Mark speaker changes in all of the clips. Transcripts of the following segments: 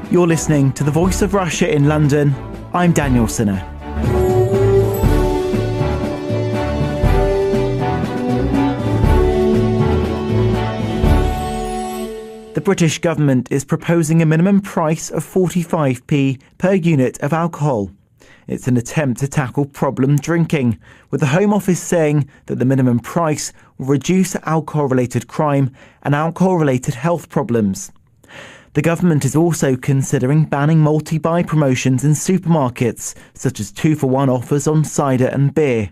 Speaker 1: You're listening to The Voice of Russia in London. I'm Daniel Sinner. The British government is proposing a minimum price of 45p per unit of alcohol. It's an attempt to tackle problem drinking, with the Home Office saying that the minimum price will reduce alcohol-related crime and alcohol-related health problems. The government is also considering banning multi-buy promotions in supermarkets, such as 2-for-1 offers on cider and beer.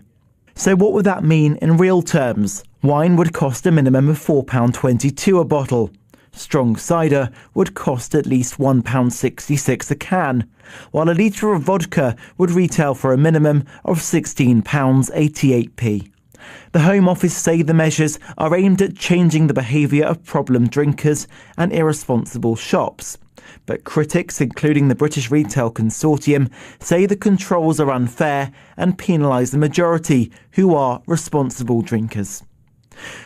Speaker 1: So what would that mean in real terms? Wine would cost a minimum of £4.22 a bottle. Strong cider would cost at least £1.66 a can, while a litre of vodka would retail for a minimum of £16.88p. The Home Office say the measures are aimed at changing the behaviour of problem drinkers and irresponsible shops. But critics, including the British Retail Consortium, say the controls are unfair and penalise the majority, who are responsible drinkers.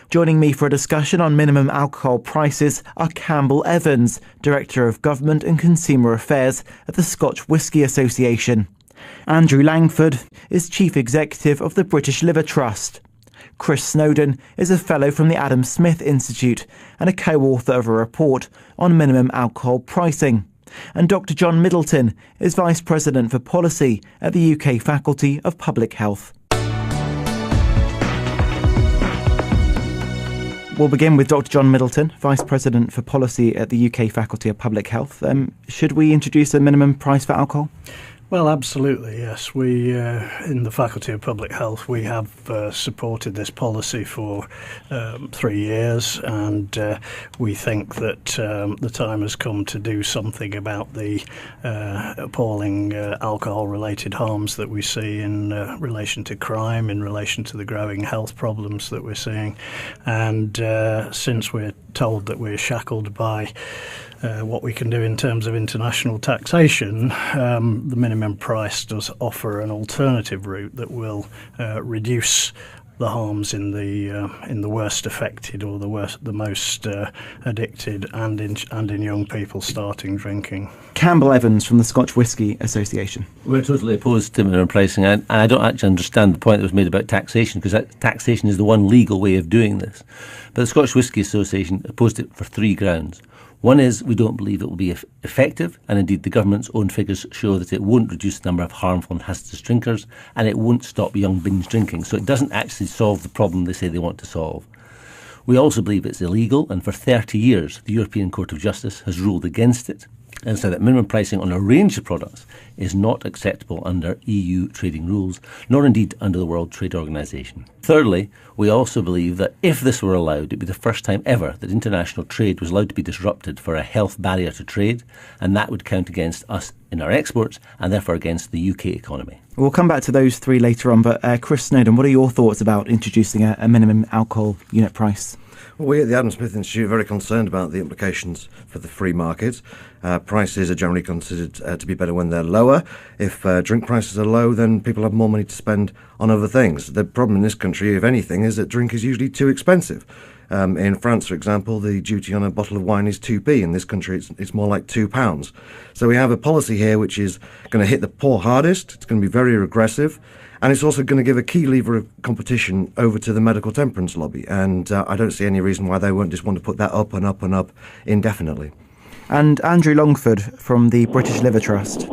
Speaker 1: Joining me for a discussion on minimum alcohol prices are Campbell Evans, Director of Government and Consumer Affairs at the Scotch Whisky Association. Andrew Langford is Chief Executive of the British Liver Trust. Chris Snowdon is a Fellow from the Adam Smith Institute and a co-author of a report on minimum alcohol pricing. And Dr John Middleton is Vice President for Policy at the UK Faculty of Public Health. We'll begin with Dr John Middleton, Vice President for Policy at the UK Faculty of Public Health. Should we introduce a minimum price for alcohol?
Speaker 2: Well, absolutely, yes. We, in the Faculty of Public Health, we have supported this policy for 3 years, and we think that the time has come to do something about the appalling alcohol-related harms that we see in relation to crime, in relation to the growing health problems that we're seeing. And since we're told that we're shackled by what we can do in terms of international taxation, the minimum price does offer an alternative route that will reduce the harms in the worst affected or the most addicted and in young people starting drinking.
Speaker 1: Campbell Evans from the Scotch Whisky Association.
Speaker 3: We're totally opposed to minimum pricing, and I don't actually understand the point that was made about taxation, because taxation is the one legal way of doing this. But the Scotch Whisky Association opposed it for 3 grounds. One is we don't believe it will be effective, and indeed the government's own figures show that it won't reduce the number of harmful and hazardous drinkers, and it won't stop young binge drinking. So it doesn't actually solve the problem they say they want to solve. We also believe it's illegal, and for 30 years the European Court of Justice has ruled against it and said that minimum pricing on a range of products is not acceptable under EU trading rules, nor indeed under the World Trade Organization. Thirdly, we also believe that if this were allowed, it would be the first time ever that international trade was allowed to be disrupted for a health barrier to trade, and that would count against us in our exports and therefore against the UK economy.
Speaker 1: We'll come back to those 3 later on, but Chris Snowdon, what are your thoughts about introducing a minimum alcohol unit price?
Speaker 4: Well, we at the Adam Smith Institute are very concerned about the implications for the free market. Prices are generally considered to be better when they're lower. If drink prices are low, then people have more money to spend on other things. The problem in this country, if anything, is that drink is usually too expensive. In France, for example, the duty on a bottle of wine is 2p. In this country, it's more like £2. So we have a policy here which is going to hit the poor hardest. It's going to be very regressive. And it's also going to give a key lever of competition over to the medical temperance lobby. And I don't see any reason why they won't just want to put that up and up and up indefinitely.
Speaker 1: And Andrew Langford from the British Liver Trust.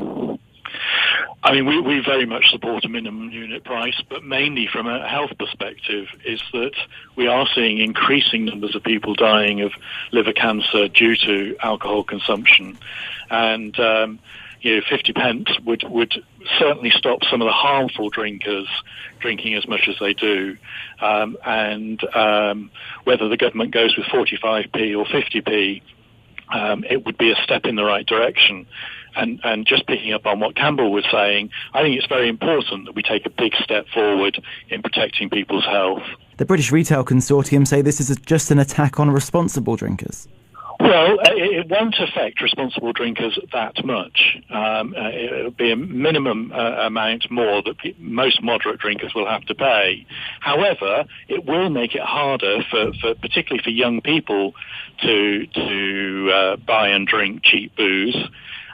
Speaker 5: I mean, we very much support a minimum unit price, but mainly from a health perspective is that we are seeing increasing numbers of people dying of liver cancer due to alcohol consumption. And 50 pence would certainly stop some of the harmful drinkers drinking as much as they do. Whether the government goes with 45p or 50p, it would be a step in the right direction. And just picking up on what Campbell was saying, I think it's very important that we take a big step forward in protecting people's health.
Speaker 1: The British Retail Consortium say this is just an attack on responsible drinkers.
Speaker 5: Well, it won't affect responsible drinkers that much. It'll be a minimum amount more that most moderate drinkers will have to pay. However, it will make it harder for particularly for young people to buy and drink cheap booze.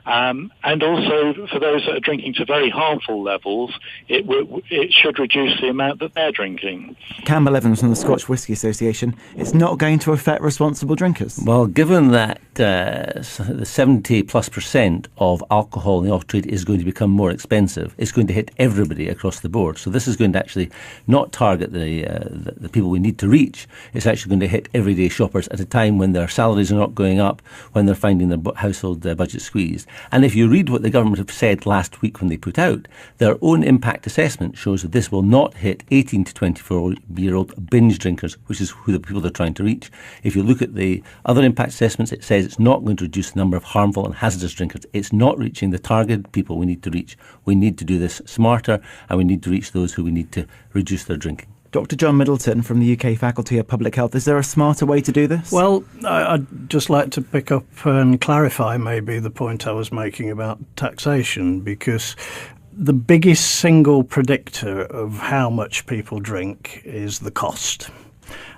Speaker 5: And also for those that are drinking to very harmful levels, it should reduce the amount that they're drinking.
Speaker 1: Campbell Evans from the Scotch Whisky Association, it's not going to affect responsible drinkers.
Speaker 3: Well, given that the 70+% of alcohol in the off-trade is going to become more expensive, it's going to hit everybody across the board. So this is going to actually not target the people we need to reach. It's actually going to hit everyday shoppers at a time when their salaries are not going up, when they're finding their household budget squeezed. And if you read what the government have said last week when they put out, their own impact assessment shows that this will not hit 18 to 24-year-old binge drinkers, which is who the people they're trying to reach. If you look at the other impact assessments, it says it's not going to reduce the number of harmful and hazardous drinkers. It's not reaching the targeted people we need to reach. We need to do this smarter, and we need to reach those who we need to reduce their drinking.
Speaker 1: Dr. John Middleton from the UK Faculty of Public Health, is there a smarter way to do this?
Speaker 2: Well, I'd just like to pick up and clarify maybe the point I was making about taxation, because the biggest single predictor of how much people drink is the cost.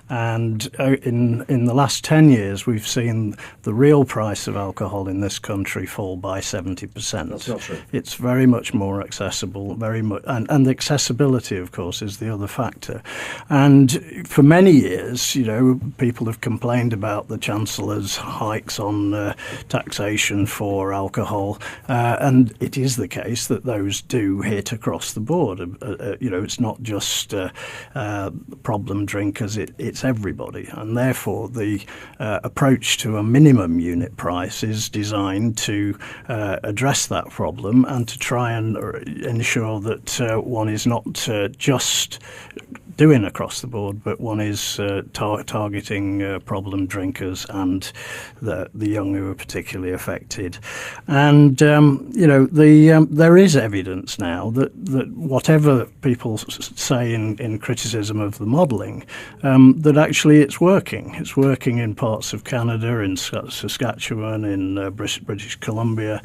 Speaker 2: And in the last 10 years, we've seen the real price of alcohol in this country fall by 70%.
Speaker 4: That's not true.
Speaker 2: It's very much more accessible, very much, and accessibility, of course, is the other factor. And for many years, people have complained about the Chancellor's hikes on taxation for alcohol, and it is the case that those do hit across the board. It's not just problem drinkers; it's everybody, and therefore the approach to a minimum unit price is designed to address that problem and to try and ensure that one is not just doing across the board, but one is targeting problem drinkers and the young who are particularly affected. And there is evidence now that whatever people say in criticism of the modelling, that actually it's working. It's working in parts of Canada, in Saskatchewan, in British Columbia.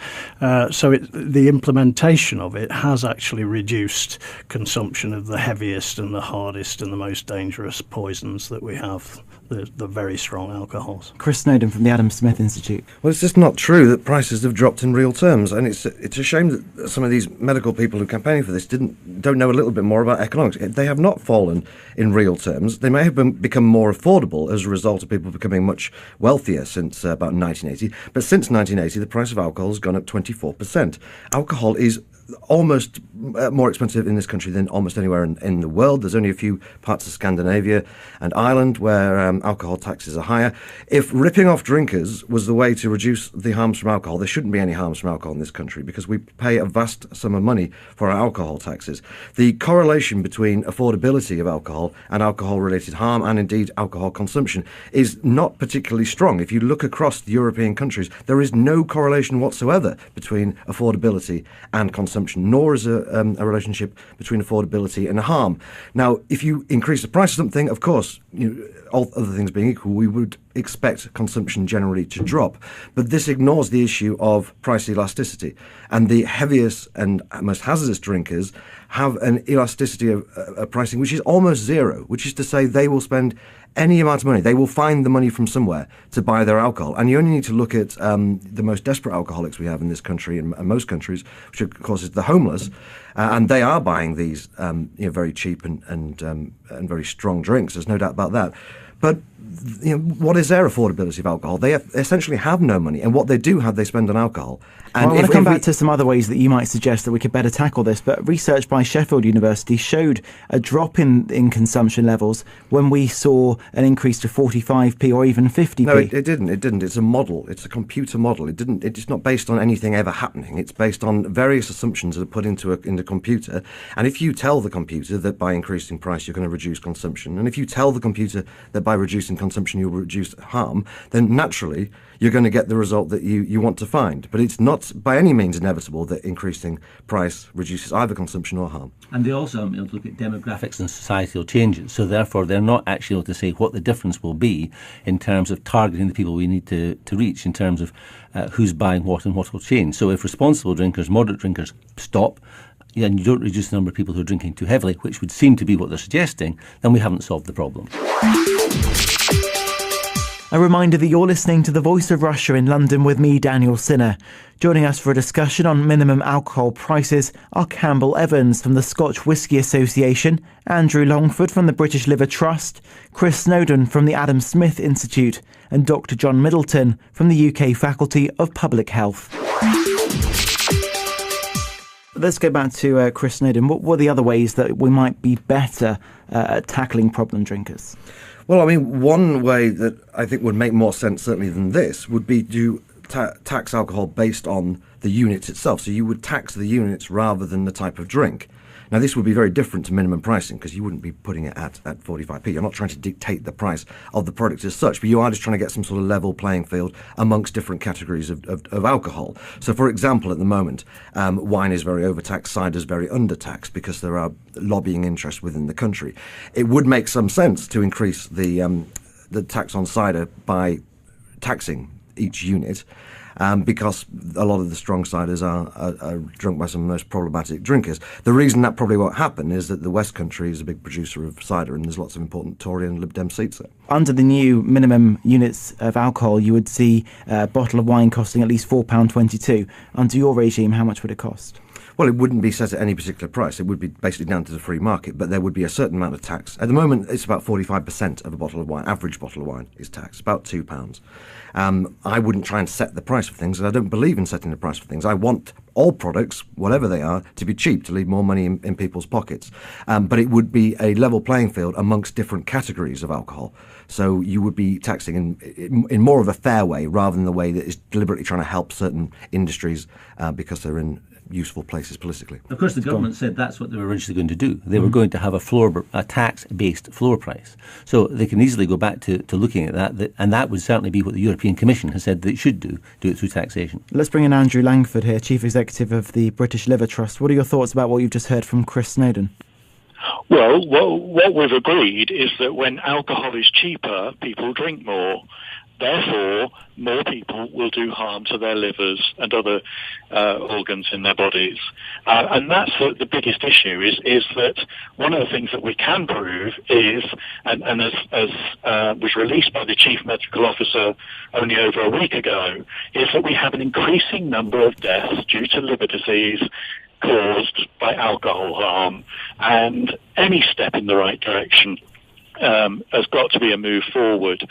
Speaker 2: So the implementation of it has actually reduced consumption of the heaviest and the hardest and the most dangerous poisons that we have, the very strong alcohols.
Speaker 1: Chris Snowden from the Adam Smith Institute.
Speaker 4: Well, it's just not true that prices have dropped in real terms, and it's a shame that some of these medical people who are campaigning for this don't know a little bit more about economics. They have not fallen in real terms. They may have become more affordable as a result of people becoming much wealthier since about 1980, but since 1980 the price of alcohol has gone up 24%. Alcohol is almost more expensive in this country than almost anywhere in the world. There's only a few parts of Scandinavia and Ireland where alcohol taxes are higher. If ripping off drinkers was the way to reduce the harms from alcohol, there shouldn't be any harms from alcohol in this country because we pay a vast sum of money for our alcohol taxes. The correlation between affordability of alcohol and alcohol-related harm, and indeed alcohol consumption, is not particularly strong. If you look across the European countries, there is no correlation whatsoever between affordability and consumption, nor is a relationship between affordability and harm. Now, if you increase the price of something, of course, all other things being equal, we would expect consumption generally to drop. But this ignores the issue of price elasticity. And the heaviest and most hazardous drinkers have an elasticity of pricing which is almost zero, which is to say they will spend any amount of money. They will find the money from somewhere to buy their alcohol. And you only need to look at the most desperate alcoholics we have in this country and most countries, which of course is the homeless, and they are buying these very cheap and very strong drinks. There's no doubt about that. But what is their affordability of alcohol? They essentially have no money, and what they do have, they spend on alcohol. And
Speaker 1: I want to come back to some other ways that you might suggest that we could better tackle this, but research by Sheffield University showed a drop in consumption levels when we saw an increase to 45p or even 50p.
Speaker 4: No, it didn't. It's a model. It's a computer model. It's not based on anything ever happening. It's based on various assumptions that are put into the computer. And if you tell the computer that by increasing price you're going to reduce consumption, and if you tell the computer that by reducing consumption you'll reduce harm, then naturally you're going to get the result that you want to find. But it's not by any means inevitable that increasing price reduces either consumption or harm.
Speaker 3: And they also look at demographics and societal changes, so therefore they're not actually able to say what the difference will be in terms of targeting the people we need to reach, in terms of who's buying what and what will change. So if responsible drinkers, moderate drinkers stop, and you don't reduce the number of people who are drinking too heavily, which would seem to be what they're suggesting, then we haven't solved the problem.
Speaker 1: A reminder that you're listening to The Voice of Russia in London with me, Daniel Sinner. Joining us for a discussion on minimum alcohol prices are Campbell Evans from the Scotch Whisky Association, Andrew Longford from the British Liver Trust, Chris Snowdon from the Adam Smith Institute, and Dr. John Middleton from the UK Faculty of Public Health. Let's go back to Chris Snowdon. What are the other ways that we might be better at tackling problem drinkers?
Speaker 4: Well, I mean, one way that I think would make more sense, certainly, than this would be to tax alcohol based on the units itself. So you would tax the units rather than the type of drink. Now, this would be very different to minimum pricing because you wouldn't be putting it at 45p. You're not trying to dictate the price of the product as such, but you are just trying to get some sort of level playing field amongst different categories of alcohol. So, for example, at the moment, wine is very overtaxed, cider is very undertaxed because there are lobbying interests within the country. It would make some sense to increase the tax on cider by taxing each unit. Because a lot of the strong ciders are drunk by some of the most problematic drinkers. The reason that probably won't happen is that the West Country is a big producer of cider and there's lots of important Tory and Lib Dem seats there.
Speaker 1: Under the new minimum units of alcohol, you would see a bottle of wine costing at least £4.22. Under your regime, how much would it cost?
Speaker 4: Well, it wouldn't be set at any particular price. It would be basically down to the free market, but there would be a certain amount of tax. At the moment, it's about 45% of a bottle of wine. Average bottle of wine is taxed, about £2. I wouldn't try and set the price for things, and I don't believe in setting the price for things. I want all products, whatever they are, to be cheap, to leave more money in people's pockets. But it would be a level playing field amongst different categories of alcohol. So you would be taxing in more of a fair way rather than the way that is deliberately trying to help certain industries because they're in useful places politically.
Speaker 3: Of course, the government said that's what they were originally going to do. They were going to have a tax-based floor price. So they can easily go back to looking at that, and that would certainly be what the European Commission has said they should do it through taxation.
Speaker 1: Let's bring in Andrew Langford here, Chief Executive of the British Liver Trust. What are your thoughts about what you've just heard from Chris Snowdon?
Speaker 5: Well, what we've agreed is that when alcohol is cheaper, people drink more. Therefore, more people will do harm to their livers and other organs in their bodies. And that's the biggest issue, is that one of the things that we can prove is, and as was released by the Chief Medical Officer only over a week ago, is that we have an increasing number of deaths due to liver disease caused by alcohol harm. And any step in the right direction has got to be a move forward.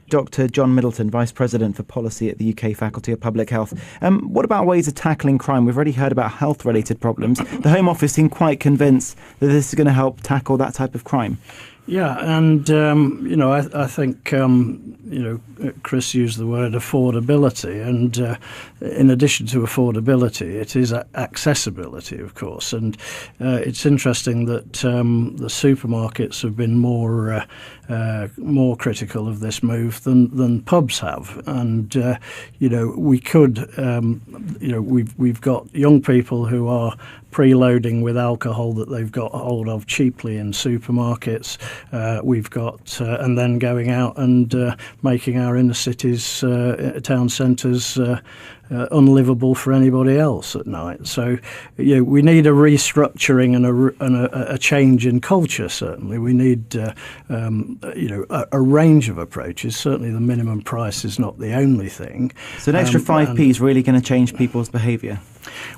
Speaker 1: Dr. John Middleton, Vice President for Policy at the UK Faculty of Public Health. What about ways of tackling crime? We've already heard about health-related problems. The Home Office seemed quite convinced that this is going to help tackle that type of crime.
Speaker 2: Yeah, and, I think, Chris used the word affordability, and in addition to affordability, it is accessibility, of course. And it's interesting that the supermarkets have been more critical of this move than pubs have. And, we could, we've got young people who are preloading with alcohol that they've got hold of cheaply in supermarkets. We've got, and then going out and making our inner cities, town centres, unlivable for anybody else at night. So, we need a restructuring and a change in culture. Certainly, we need a range of approaches. Certainly, the minimum price is not the only thing.
Speaker 1: So, an extra 5p is really going to change people's behaviour.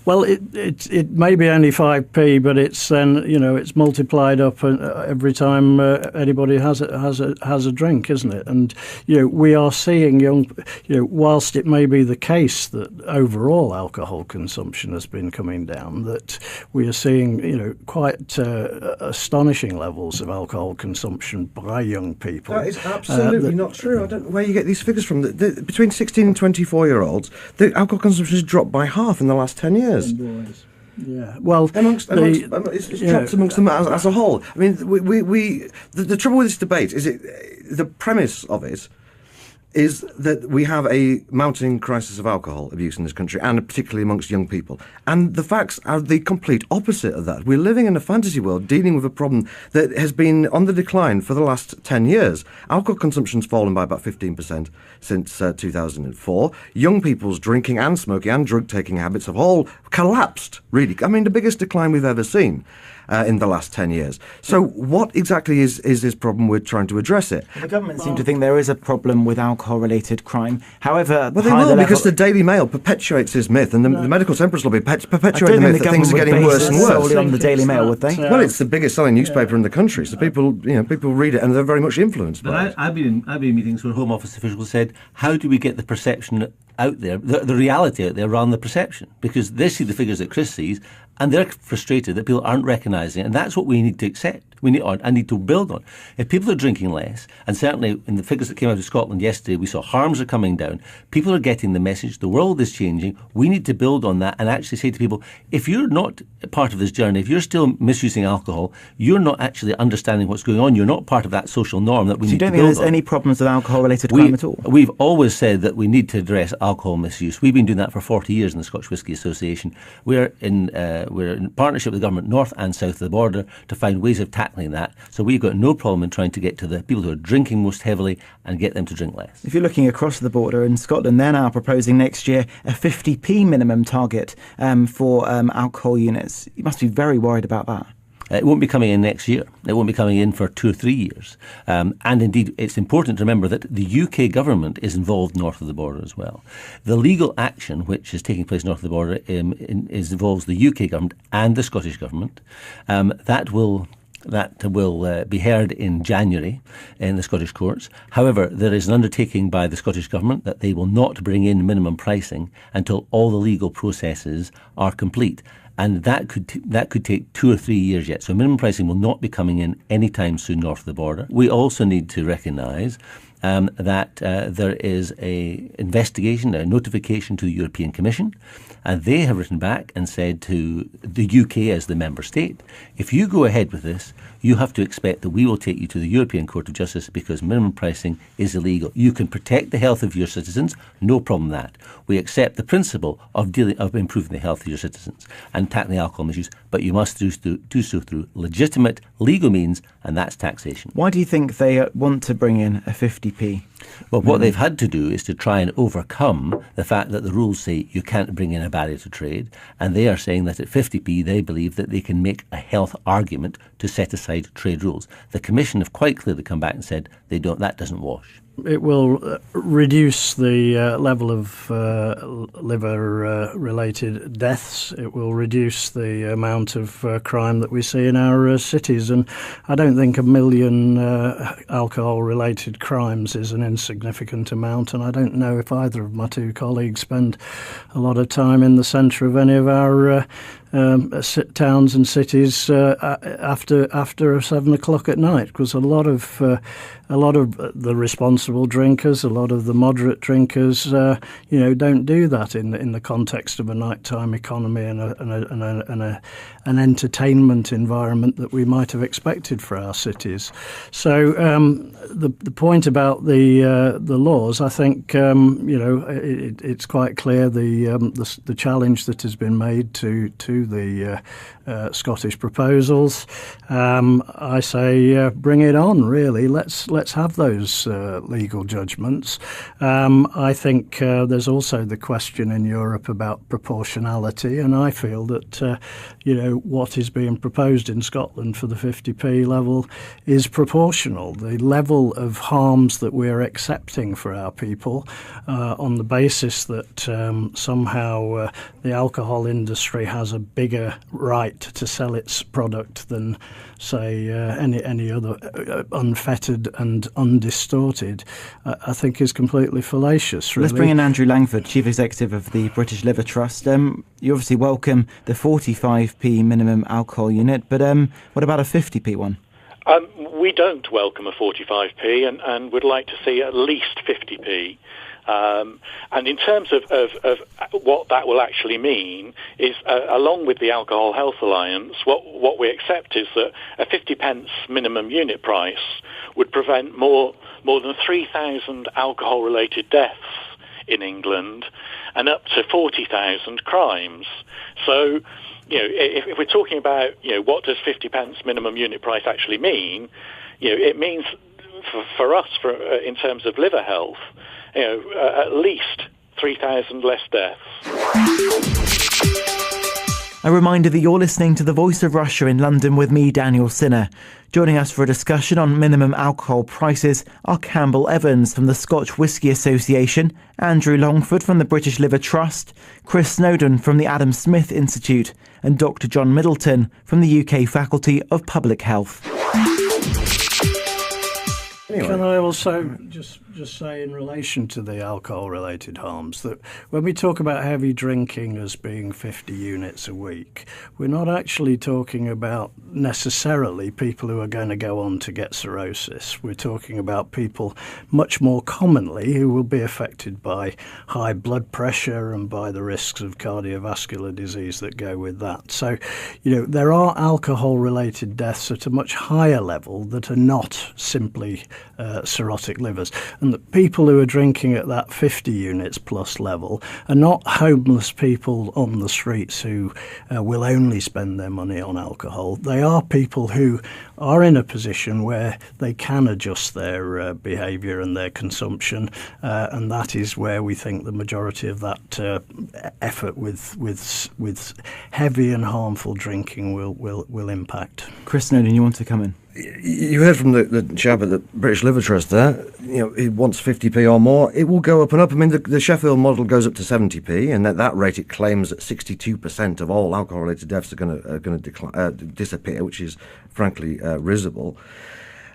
Speaker 2: Well, it may be only 5p, but it's then it's multiplied up every time anybody has a drink, isn't it? And we are seeing whilst it may be the case that overall alcohol consumption has been coming down, that we are seeing quite astonishing levels of alcohol consumption by young people.
Speaker 4: That is absolutely not true. I don't know where you get these figures from. Between 16 and 24-year-olds, the alcohol consumption has dropped by half in the last 10 years.
Speaker 2: Yeah, well,
Speaker 4: it's dropped amongst them as a whole. I mean, the trouble with this debate is the premise of it is that we have a mounting crisis of alcohol abuse in this country, and particularly amongst young people. And the facts are the complete opposite of that. We're living in a fantasy world dealing with a problem that has been on the decline for the last 10 years. Alcohol consumption's fallen by about 15% since 2004. Young people's drinking and smoking and drug-taking habits have all collapsed, really. I mean, the biggest decline we've ever seen. in the last 10 years. So what exactly is this problem with trying to address it?
Speaker 1: The government seem to think there is a problem with alcohol-related crime. However,
Speaker 4: well, they will, because the Daily Mail perpetuates this myth, and the Medical Temperance Lobby perpetuate the myth that things are getting worse and worse.
Speaker 1: Solely on the Daily Mail, would they?
Speaker 4: Well, it's the biggest selling newspaper in the country, so people read it, and they're very much influenced by it.
Speaker 3: I've been in meetings where Home Office officials said, how do we get the perception out there, the reality out there, rather than the perception? Because they see the figures that Chris sees, and they're frustrated that people aren't recognising it, and that's what we need to accept. We need to build on. If people are drinking less, and certainly in the figures that came out of Scotland yesterday, we saw harms are coming down. People are getting the message. The world is changing. We need to build on that and actually say to people, if you're not part of this journey, if you're still misusing alcohol, you're not actually understanding what's going on. You're not part of that social norm that we need to build on.
Speaker 1: So you don't think there's any problems with alcohol-related crime at all?
Speaker 3: We've always said that we need to address alcohol misuse. We've been doing that for 40 years in the Scottish Whisky Association. We're in partnership with the government north and south of the border to find ways of tackling that. So we've got no problem in trying to get to the people who are drinking most heavily and get them to drink less.
Speaker 1: If you're looking across the border in Scotland, they're now proposing next year a 50p minimum target for alcohol units. You must be very worried about that.
Speaker 3: It won't be coming in next year. It won't be coming in for 2 or 3 years. And indeed, it's important to remember that the UK government is involved north of the border as well. The legal action which is taking place north of the border involves the UK government and the Scottish government. That will be heard in January in the Scottish courts. However, there is an undertaking by the Scottish government that they will not bring in minimum pricing until all the legal processes are complete. And that could take 2 or 3 years yet. So minimum pricing will not be coming in anytime soon north of the border. We also need to recognise that there is a investigation, a notification to the European Commission, and they have written back and said to the UK as the member state, if you go ahead with this, you have to expect that we will take you to the European Court of Justice because minimum pricing is illegal. You can protect the health of your citizens, no problem with that. We accept the principle of improving the health of your citizens and tackling alcohol misuse, but you must do so through legitimate legal means, and that's taxation.
Speaker 1: Why do you think they want to bring in a 50p?
Speaker 3: Well, what they've had to do is to try and overcome the fact that the rules say you can't bring in a barrier to trade, and they are saying that at 50p they believe that they can make a health argument to set aside trade rules. The Commission have quite clearly come back and said that doesn't wash.
Speaker 2: It will reduce the level of liver-related deaths. It will reduce the amount of crime that we see in our cities. And I don't think 1 million alcohol-related crimes is an insignificant amount. And I don't know if either of my two colleagues spend a lot of time in the centre of any of our towns and cities after 7 o'clock at night, because a lot of the responsible drinkers, a lot of the moderate drinkers, don't do that in the context of a nighttime economy and an entertainment environment that we might have expected for our cities. So the point about the laws, I think it's quite clear the challenge that has been made to the Scottish proposals. I say bring it on. Really, let's have those legal judgments. I think there's also the question in Europe about proportionality, and I feel that what is being proposed in Scotland for the 50p level is proportional. The level of harms that we're accepting for our people on the basis that somehow the alcohol industry has a bigger right to sell its product than, say, any other unfettered and undistorted, I think is completely fallacious, really.
Speaker 1: Let's bring in Andrew Langford, Chief Executive of the British Liver Trust. You obviously welcome the 45p minimum alcohol unit, but what about a 50p one?
Speaker 5: We don't welcome a 45p and would like to see at least 50p. And in terms of what that will actually mean is, along with the Alcohol Health Alliance, what we accept is that a 50 pence minimum unit price would prevent more than 3,000 alcohol-related deaths in England and up to 40,000 crimes. So, if we're talking about, what does 50 pence minimum unit price actually mean, it means for us, in terms of liver health, at least 3,000 less deaths.
Speaker 1: A reminder that you're listening to The Voice of Russia in London with me, Daniel Sinner. Joining us for a discussion on minimum alcohol prices are Campbell Evans from the Scotch Whisky Association, Andrew Longford from the British Liver Trust, Chris Snowdon from the Adam Smith Institute, and Dr. John Middleton from the UK Faculty of Public Health.
Speaker 2: Can I also just say in relation to the alcohol-related harms that when we talk about heavy drinking as being 50 units a week, we're not actually talking about necessarily people who are going to go on to get cirrhosis. We're talking about people much more commonly who will be affected by high blood pressure and by the risks of cardiovascular disease that go with that. So, there are alcohol-related deaths at a much higher level that are not simply cirrhotic livers, and that people who are drinking at that 50 units plus level are not homeless people on the streets who will only spend their money on alcohol. They are people who are in a position where they can adjust their behaviour and their consumption, and that is where we think the majority of that effort with heavy and harmful drinking will impact.
Speaker 1: Chris Snowdon, you want to come in?
Speaker 4: You heard from the chap at the British Liver Trust there. He wants 50p or more. It will go up and up. I mean, the Sheffield model goes up to 70p, and at that rate, it claims that 62% of all alcohol-related deaths are going to disappear, which is frankly risible.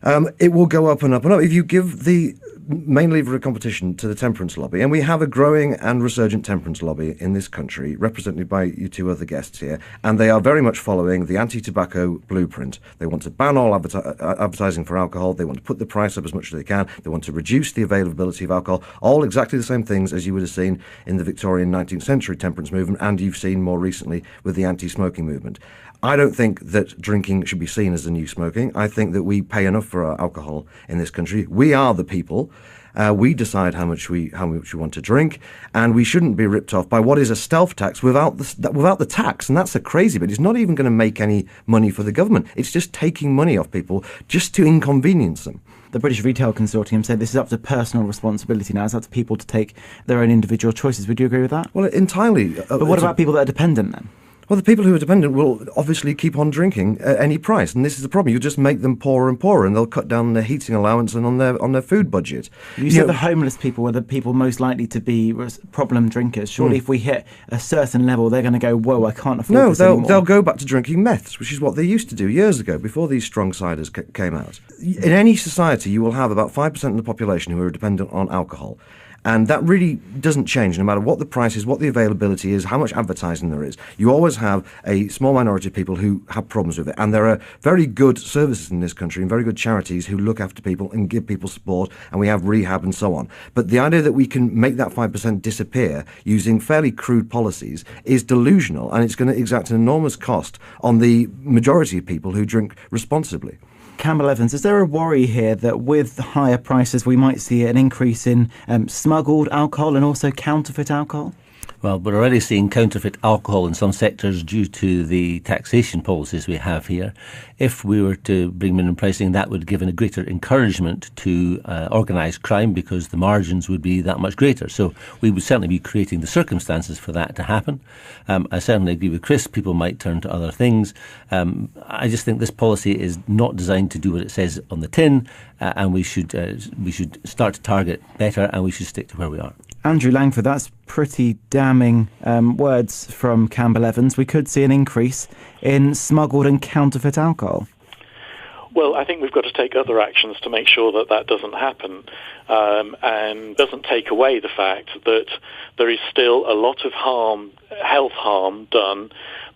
Speaker 4: It will go up and up and up. If you give the main lever of competition to the temperance lobby, and we have a growing and resurgent temperance lobby in this country, represented by you two other guests here, and they are very much following the anti-tobacco blueprint. They want to ban all advertising for alcohol. They want to put the price up as much as they can. They want to reduce the availability of alcohol. All exactly the same things as you would have seen in the Victorian 19th century temperance movement, and you've seen more recently with the anti-smoking movement. I don't think that drinking should be seen as the new smoking. I think that we pay enough for our alcohol in this country. We are the people. We decide how much we want to drink, and we shouldn't be ripped off by what is a stealth tax without the tax. And that's the crazy bit. It's not even going to make any money for the government. It's just taking money off people just to inconvenience them.
Speaker 1: The British Retail Consortium said this is up to personal responsibility now. It's up to people to take their own individual choices. Would you agree with that?
Speaker 4: Well, entirely.
Speaker 1: But what about people that are dependent then?
Speaker 4: Well, the people who are dependent will obviously keep on drinking at any price, and this is the problem. You just make them poorer and poorer, and they'll cut down their heating allowance and on their food budget.
Speaker 1: You said the homeless people were the people most likely to be problem drinkers. Surely if we hit a certain level, they're going to go, whoa, I can't afford this anymore.
Speaker 4: They'll go back to drinking meths, which is what they used to do years ago, before these strong ciders came out. In any society, you will have about 5% of the population who are dependent on alcohol. And that really doesn't change no matter what the price is, what the availability is, how much advertising there is. You always have a small minority of people who have problems with it. And there are very good services in this country and very good charities who look after people and give people support, and we have rehab and so on. But the idea that we can make that 5% disappear using fairly crude policies is delusional, and it's going to exact an enormous cost on the majority of people who drink responsibly.
Speaker 1: Campbell Evans, is there a worry here that with higher prices we might see an increase in smuggled alcohol and also counterfeit alcohol?
Speaker 3: Well, we're already seeing counterfeit alcohol in some sectors due to the taxation policies we have here. If we were to bring minimum pricing, that would give a greater encouragement to organised crime because the margins would be that much greater. So we would certainly be creating the circumstances for that to happen. I certainly agree with Chris. People might turn to other things. I just think this policy is not designed to do what it says on the tin, and we should start to target better, and we should stick to where we are.
Speaker 1: Andrew Langford, that's pretty damning words from Campbell Evans. We could see an increase in smuggled and counterfeit alcohol.
Speaker 5: Well, I think we've got to take other actions to make sure that that doesn't happen, and doesn't take away the fact that there is still a lot of health harm done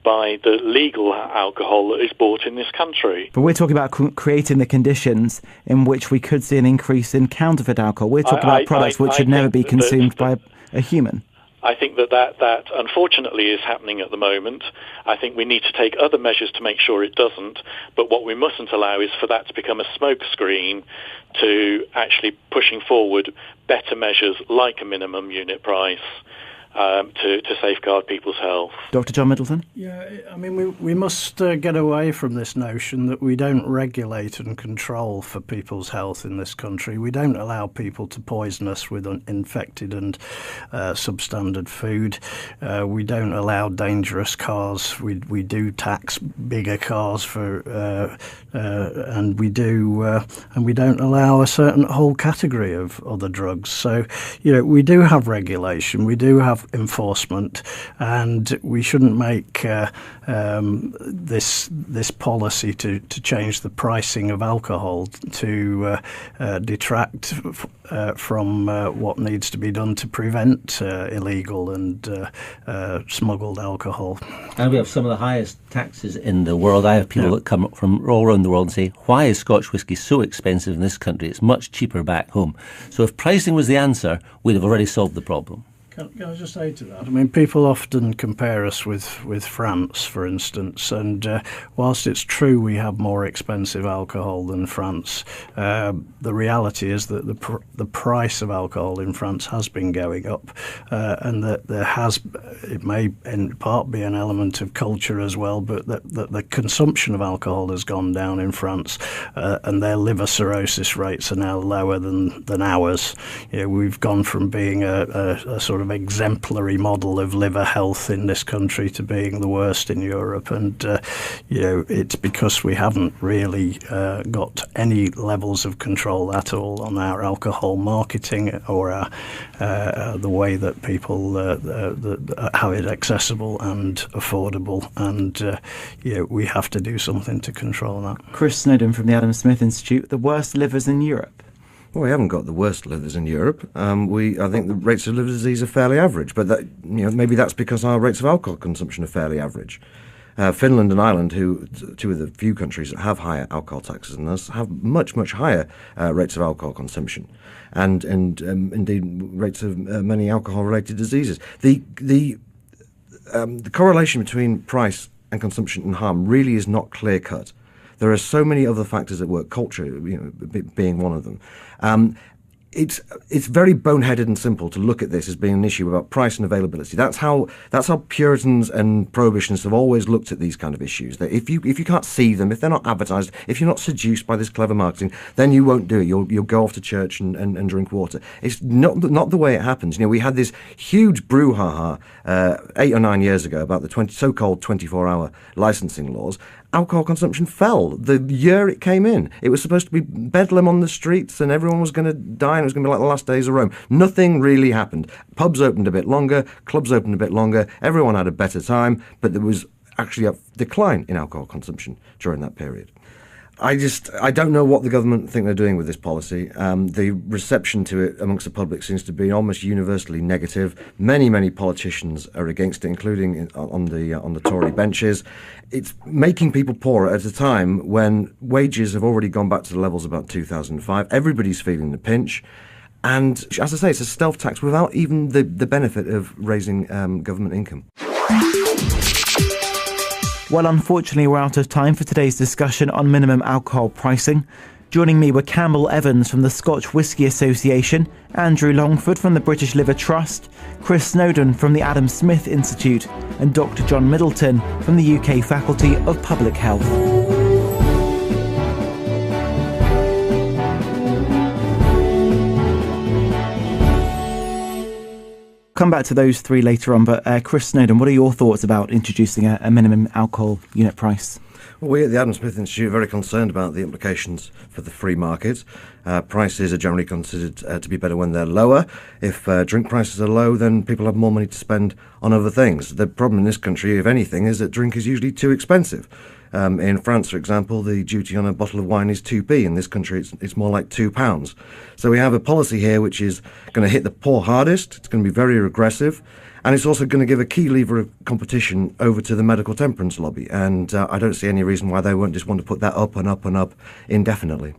Speaker 5: by the legal alcohol that is bought in this country.
Speaker 1: But we're talking about creating the conditions in which we could see an increase in counterfeit alcohol. We're talking about products which should never be consumed by a human.
Speaker 5: I think that unfortunately is happening at the moment. I think we need to take other measures to make sure it doesn't. But what we mustn't allow is for that to become a smokescreen to actually pushing forward better measures like a minimum unit price. to safeguard people's health.
Speaker 1: Dr. John Middleton?
Speaker 2: Yeah, I mean, we must get away from this notion that we don't regulate and control for people's health in this country. We don't allow people to poison us with infected and substandard food. We don't allow dangerous cars. We do tax bigger cars and we don't allow a certain whole category of other drugs. So, we do have regulation. We do have enforcement, and we shouldn't make this policy to change the pricing of alcohol to detract from what needs to be done to prevent illegal and smuggled alcohol.
Speaker 3: And we have some of the highest taxes in the world. I have people that come from all around the world and say, why is Scotch whisky so expensive in this country? It's much cheaper back home. So if pricing was the answer, we'd have already solved the problem.
Speaker 2: Can I just say to that? I mean, people often compare us with France, for instance, and whilst it's true we have more expensive alcohol than France, the reality is that the price of alcohol in France has been going up, and that it may in part be an element of culture as well, but that the consumption of alcohol has gone down in France, and their liver cirrhosis rates are now lower than ours. We've gone from being a sort of exemplary model of liver health in this country to being the worst in Europe, and it's because we haven't really got any levels of control at all on our alcohol marketing or the way that people have it accessible and affordable, and we have to do something to control that.
Speaker 1: Chris Snowdon from the Adam Smith Institute. The worst livers in Europe?
Speaker 4: Well, we haven't got the worst livers in Europe. I think the rates of liver disease are fairly average, but maybe that's because our rates of alcohol consumption are fairly average. Finland and Ireland, two of the few countries that have higher alcohol taxes than us, have much, much higher rates of alcohol consumption, and indeed rates of many alcohol-related diseases. The correlation between price and consumption and harm really is not clear-cut. There are so many other factors at work, culture being one of them. It's very boneheaded and simple to look at this as being an issue about price and availability. That's how Puritans and Prohibitionists have always looked at these kind of issues. That if you can't see them, if they're not advertised, if you're not seduced by this clever marketing, then you won't do it. You'll go off to church and drink water. It's not the way it happens. We had this huge brouhaha 8 or 9 years ago about the so-called 24-hour licensing laws. Alcohol consumption fell the year it came in. It was supposed to be bedlam on the streets and everyone was going to die and it was going to be like the last days of Rome. Nothing really happened. Pubs opened a bit longer, clubs opened a bit longer, everyone had a better time, but there was actually a decline in alcohol consumption during that period. I don't know what the government think they're doing with this policy. The reception to it amongst the public seems to be almost universally negative. Many politicians are against it, including on the Tory benches. It's making people poorer at a time when wages have already gone back to the levels of about 2005. Everybody's feeling the pinch. And as I say, it's a stealth tax without even the benefit of raising government income.
Speaker 1: Well, unfortunately, we're out of time for today's discussion on minimum alcohol pricing. Joining me were Campbell Evans from the Scotch Whisky Association, Andrew Longford from the British Liver Trust, Chris Snowdon from the Adam Smith Institute, and Dr. John Middleton from the UK Faculty of Public Health. Come back to those three later on, but Chris Snowdon, what are your thoughts about introducing a minimum alcohol unit price?
Speaker 4: Well, we at the Adam Smith Institute are very concerned about the implications for the free market. Prices are generally considered to be better when they're lower. If drink prices are low, then people have more money to spend on other things. The problem in this country, if anything, is that drink is usually too expensive. In France, for example, the duty on a bottle of wine is 2p. In this country, it's more like £2. So we have a policy here which is going to hit the poor hardest. It's going to be very regressive. And it's also going to give a key lever of competition over to the medical temperance lobby. And I don't see any reason why they won't just want to put that up and up and up indefinitely.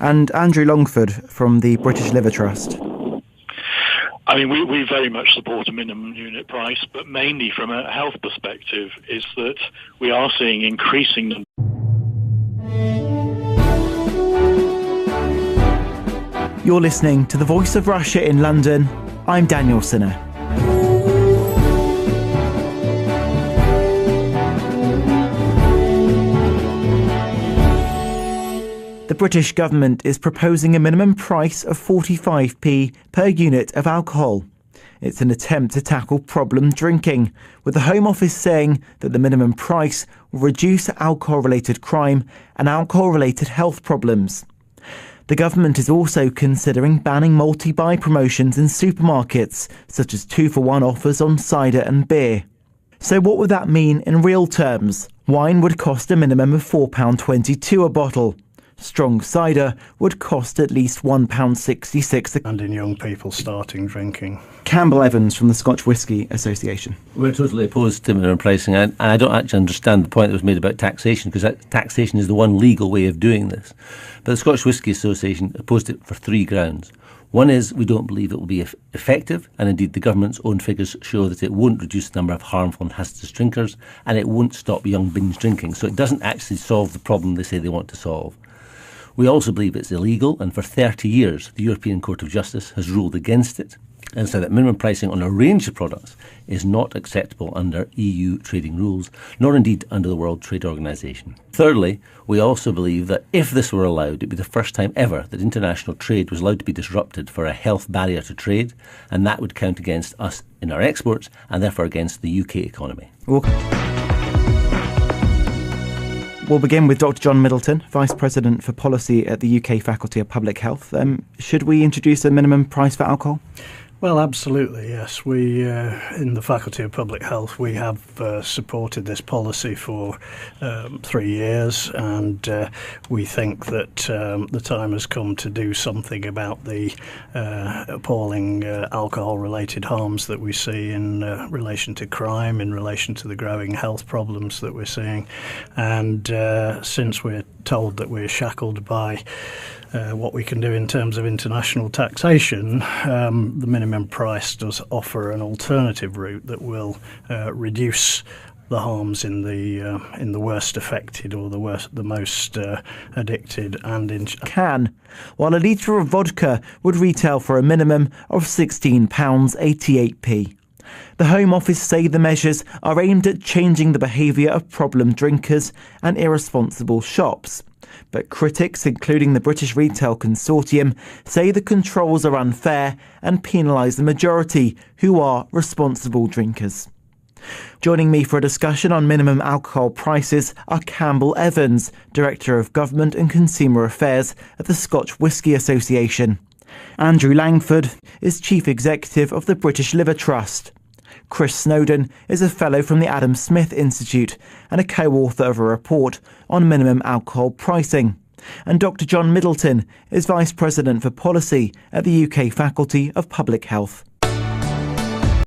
Speaker 1: And Andrew Longford from the British Liver Trust.
Speaker 5: I mean, we very much support a minimum unit price, but mainly from a health perspective is that we are seeing increasing...
Speaker 1: You're listening to The Voice of Russia in London. I'm Daniel Sinner. The British government is proposing a minimum price of 45p per unit of alcohol. It's an attempt to tackle problem drinking, with the Home Office saying that the minimum price will reduce alcohol-related crime and alcohol-related health problems. The government is also considering banning multi-buy promotions in supermarkets, such as 2-for-1 offers on cider and beer. So what would that mean in real terms? Wine would cost a minimum of £4.22 a bottle. Strong cider would cost at least £1.66.
Speaker 2: And in young people starting drinking.
Speaker 1: Campbell Evans from the Scotch Whisky Association.
Speaker 3: We're totally opposed to minimum pricing, and I don't actually understand the point that was made about taxation, because taxation is the one legal way of doing this. But the Scotch Whisky Association opposed it for 3 grounds. One is we don't believe it will be effective, and indeed the government's own figures show that it won't reduce the number of harmful and hazardous drinkers, and it won't stop young binge drinking. So it doesn't actually solve the problem they say they want to solve. We also believe it's illegal, and for 30 years the European Court of Justice has ruled against it and said that minimum pricing on a range of products is not acceptable under EU trading rules, nor indeed under the World Trade Organization. Thirdly, we also believe that if this were allowed, it would be the first time ever that international trade was allowed to be disrupted for a health barrier to trade, and that would count against us in our exports and therefore against the UK economy.
Speaker 1: We'll begin with Dr. John Middleton, Vice President for Policy at the UK Faculty of Public Health. Should we introduce a minimum price for alcohol?
Speaker 2: Well, absolutely, yes. We, in the Faculty of Public Health, we have supported this policy for 3 years, and we think that the time has come to do something about the appalling alcohol-related harms that we see in relation to crime, in relation to the growing health problems that we're seeing. And since we're told that we're shackled by what we can do in terms of international taxation, the minimum price does offer an alternative route that will reduce the harms in the worst affected or the most addicted and
Speaker 1: can, while a litre of vodka would retail for a minimum of £16.88p. The Home Office say the measures are aimed at changing the behaviour of problem drinkers and irresponsible shops. But critics, including the British Retail Consortium, say the controls are unfair and penalise the majority, who are responsible drinkers. Joining me for a discussion on minimum alcohol prices are Campbell Evans, Director of Government and Consumer Affairs at the Scotch Whisky Association. Andrew Langford is Chief Executive of the British Liver Trust. Chris Snowdon is a Fellow from the Adam Smith Institute and a co-author of a report on minimum alcohol pricing. And Dr. John Middleton is Vice President for Policy at the UK Faculty of Public Health.